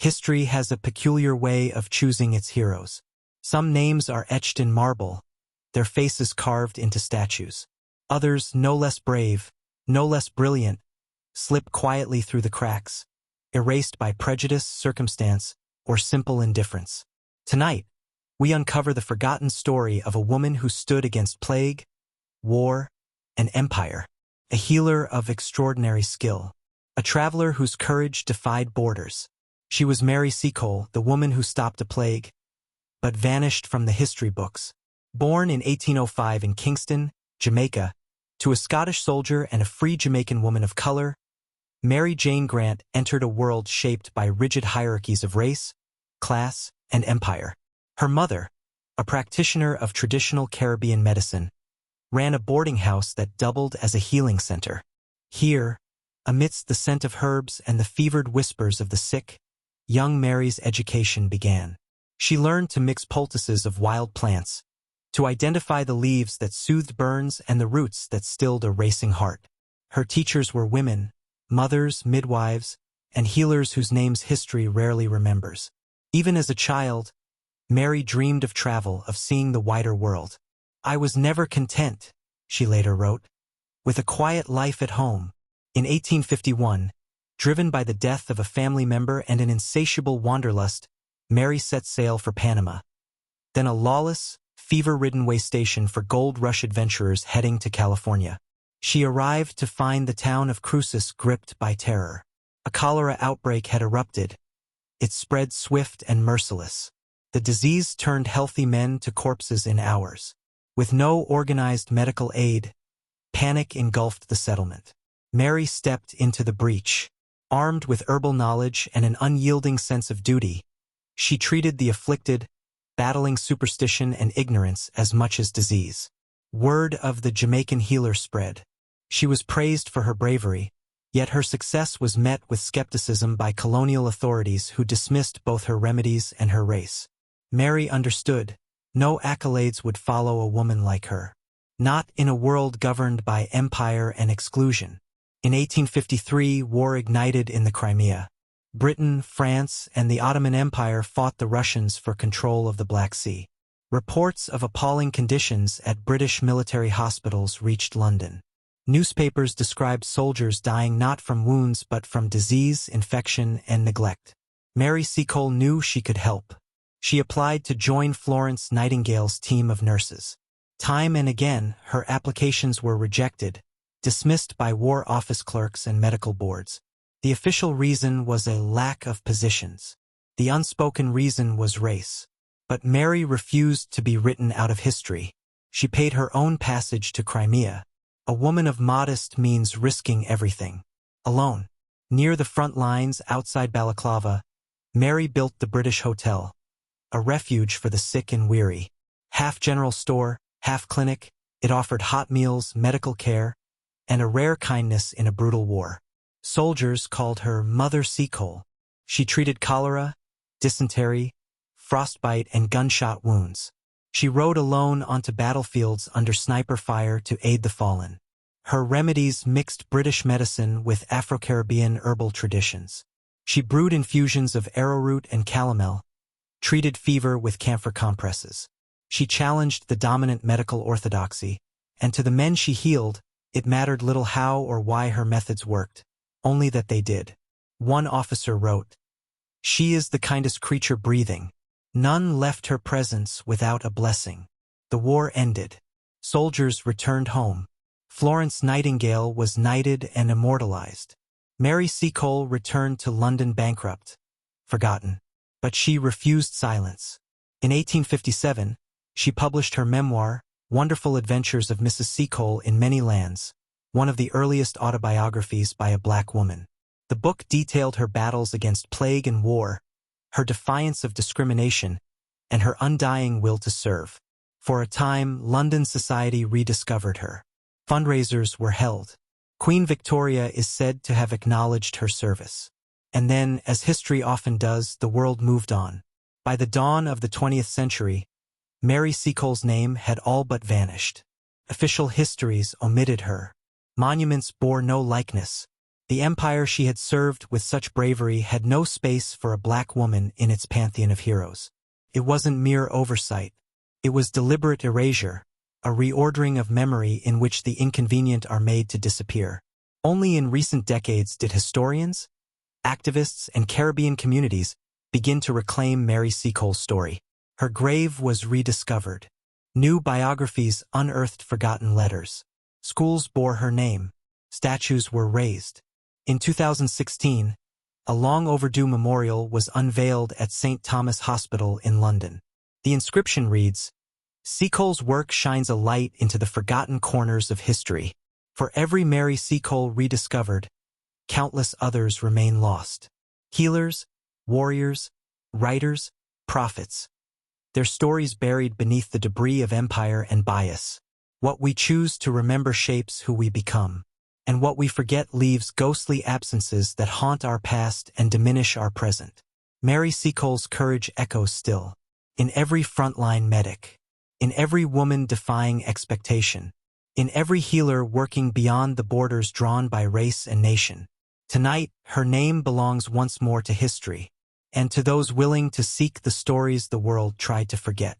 History has a peculiar way of choosing its heroes. Some names are etched in marble, their faces carved into statues. Others, no less brave, no less brilliant, slip quietly through the cracks, erased by prejudice, circumstance, or simple indifference. Tonight, we uncover the forgotten story of a woman who stood against plague, war, and empire, a healer of extraordinary skill, a traveler whose courage defied borders. She was Mary Seacole, the woman who stopped a plague, but vanished from the history books. Born in 1805 in Kingston, Jamaica, to a Scottish soldier and a free Jamaican woman of color, Mary Jane Grant entered a world shaped by rigid hierarchies of race, class, and empire. Her mother, a practitioner of traditional Caribbean medicine, ran a boarding house that doubled as a healing center. Here, amidst the scent of herbs and the fevered whispers of the sick, young Mary's education began. She learned to mix poultices of wild plants, to identify the leaves that soothed burns and the roots that stilled a racing heart. Her teachers were women, mothers, midwives, and healers whose names history rarely remembers. Even as a child, Mary dreamed of travel, of seeing the wider world. "I was never content," she later wrote, "with a quiet life at home." In 1851, driven by the death of a family member and an insatiable wanderlust, Mary set sail for Panama, then a lawless, fever-ridden way station for gold rush adventurers heading to California. She arrived to find the town of Cruces gripped by terror. A cholera outbreak had erupted. It spread swift and merciless. The disease turned healthy men to corpses in hours. With no organized medical aid, panic engulfed the settlement. Mary stepped into the breach. Armed with herbal knowledge and an unyielding sense of duty, she treated the afflicted, battling superstition and ignorance as much as disease. Word of the Jamaican healer spread. She was praised for her bravery, yet her success was met with skepticism by colonial authorities who dismissed both her remedies and her race. Mary understood, no accolades would follow a woman like her. Not in a world governed by empire and exclusion. In 1853, war ignited in the Crimea. Britain, France, and the Ottoman Empire fought the Russians for control of the Black Sea. Reports of appalling conditions at British military hospitals reached London. Newspapers described soldiers dying not from wounds but from disease, infection, and neglect. Mary Seacole knew she could help. She applied to join Florence Nightingale's team of nurses. Time and again, her applications were rejected, dismissed by war office clerks and medical boards. The official reason was a lack of positions. The unspoken reason was race. But Mary refused to be written out of history. She paid her own passage to Crimea. A woman of modest means risking everything. Alone, near the front lines outside Balaclava, Mary built the British Hotel, a refuge for the sick and weary. Half general store, half clinic, it offered hot meals, medical care, and a rare kindness in a brutal war. Soldiers called her Mother Seacole. She treated cholera, dysentery, frostbite, and gunshot wounds. She rode alone onto battlefields under sniper fire to aid the fallen. Her remedies mixed British medicine with Afro-Caribbean herbal traditions. She brewed infusions of arrowroot and calomel, treated fever with camphor compresses. She challenged the dominant medical orthodoxy, and to the men she healed, it mattered little how or why her methods worked, only that they did. One officer wrote, "She is the kindest creature breathing. None left her presence without a blessing." The war ended. Soldiers returned home. Florence Nightingale was knighted and immortalized. Mary Seacole returned to London bankrupt, forgotten. But she refused silence. In 1857, she published her memoir, Wonderful Adventures of Mrs. Seacole in Many Lands, one of the earliest autobiographies by a black woman. The book detailed her battles against plague and war, her defiance of discrimination, and her undying will to serve. For a time, London society rediscovered her. Fundraisers were held. Queen Victoria is said to have acknowledged her service. And then, as history often does, the world moved on. By the dawn of the 20th century, Mary Seacole's name had all but vanished. Official histories omitted her. Monuments bore no likeness. The empire she had served with such bravery had no space for a black woman in its pantheon of heroes. It wasn't mere oversight. It was deliberate erasure, a reordering of memory in which the inconvenient are made to disappear. Only in recent decades did historians, activists, and Caribbean communities begin to reclaim Mary Seacole's story. Her grave was rediscovered. New biographies unearthed forgotten letters. Schools bore her name. Statues were raised. In 2016, a long-overdue memorial was unveiled at St. Thomas Hospital in London. The inscription reads, "Seacole's work shines a light into the forgotten corners of history. For every Mary Seacole rediscovered, countless others remain lost. Healers, warriors, writers, prophets. Their stories buried beneath the debris of empire and bias. What we choose to remember shapes who we become, and what we forget leaves ghostly absences that haunt our past and diminish our present." Mary Seacole's courage echoes still, in every frontline medic, in every woman defying expectation, in every healer working beyond the borders drawn by race and nation. Tonight, her name belongs once more to history, and to those willing to seek the stories the world tried to forget.